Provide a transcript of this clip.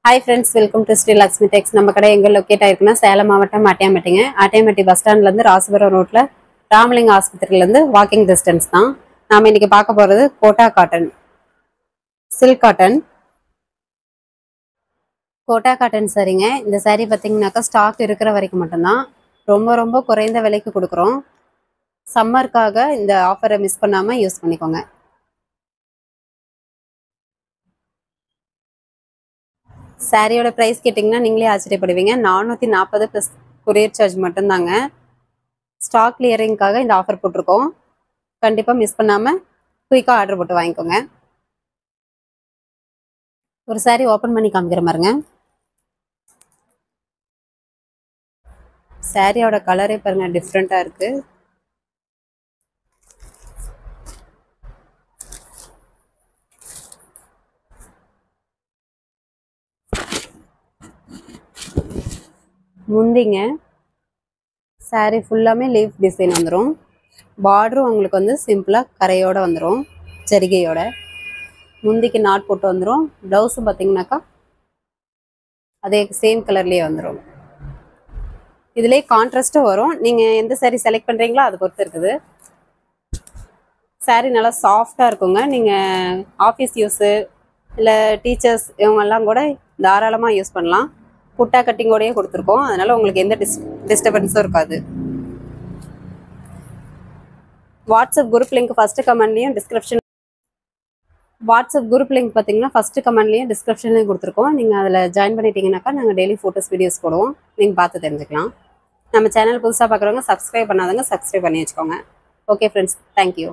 Hi friends, welcome to Sri Lakshmi Tex. நம்ம கடை எங்க லொகேட் ஆயிருக்குன்னா சேலம் மாவட்டம் ஆட்டியாம்பட்டிங்க. ஆட்டியாம்பட்டி பஸ் ஸ்டாண்ட்ல இருந்து ராசிபுரம் ரோட்ல ராமலிங்க ஆஸ்பத்திரியில இருந்து வாக்கிங் டிஸ்டன்ஸ் தான். நாம இன்னைக்கு பார்க்க போறது Kota cotton, silk cotton. Kota cotton சரிங்க. இந்த saree பாத்தீங்கன்னாக்கா ஸ்டாக் இருக்கிற வரைக்கும் மட்டும்தான். ரொம்ப குறைந்த விலைக்கு கொடுக்குறோம். சம்மருக்காக இந்த ஆஃபரை மிஸ் பண்ணாம யூஸ் பண்ணிக்கோங்க. சாரியோட ப்ரைஸ் கேட்டிங்கன்னா நீங்களே ஆச்சரியப்படுவீங்க. 440 ப்ளஸ் கொரியர் சார்ஜ் மட்டும்தாங்க. ஸ்டாக் கிளியரிங்காக இந்த ஆஃபர் போட்டிருக்கோம். கண்டிப்பாக மிஸ் பண்ணாமல் குயிக்காக ஆர்டர் போட்டு வாங்கிக்கோங்க. ஒரு சாரி ஓப்பன் பண்ணி காமிக்கிற மாதிரிங்க. சாரியோட கலரே பாருங்க, டிஃப்ரெண்ட்டாக இருக்கு. முந்திங்க சாரி ஃபுல்லாமே லீஃப் டிசைன் வந்துடும். பார்டரும் உங்களுக்கு வந்து சிம்பிளாக கரையோட வந்துடும், ஜரிகையோட. முந்திக்கு நாட் போட்டு வந்துடும். ப்ளவுஸும் பார்த்தீங்கன்னாக்கா அதே சேம் கலர்லேயே வந்துடும். இதுலேயே கான்ட்ராஸ்ட்டும் வரும். நீங்கள் எந்த சாரீ செலக்ட் பண்ணுறீங்களோ அதை பொறுத்து இருக்குது. சாரீ நல்லா சாஃப்டாக இருக்குங்க. நீங்கள் ஆஃபீஸ் யூஸு இல்லை டீச்சர்ஸ் இவங்கெல்லாம் கூட தாராளமாக யூஸ் பண்ணலாம். புட்டா கட்டிங்கோடையே கொடுத்துருக்கோம். அதனால் உங்களுக்கு எந்த டிஸ்டர்பன்ஸும் இருக்காது. வாட்ஸ்அப் குரூப் லிங்க் ஃபஸ்ட்டு கமெண்ட்லேயும் வாட்ஸ்அப் குரூப் லிங்க் பார்த்தீங்கன்னா ஃபஸ்ட்டு கமெண்ட்லேயும் டிஸ்கிரிப்ஷன்லேயும் கொடுத்துருக்கோம். நீங்கள் அதில் ஜாயின் பண்ணிட்டீங்கன்னாக்கா நாங்கள் டெய்லி ஃபோட்டோஸ் வீடியோஸ் போடுவோம். நீங்கள் பார்த்து தெரிஞ்சுக்கலாம். நம்ம சேனல் புதுசாக பார்க்குறவங்க சப்ஸ்கிரைப் பண்ணாதவங்க சப்ஸ்கிரைப் பண்ணி வச்சுக்கோங்க. Okay friends, thank you.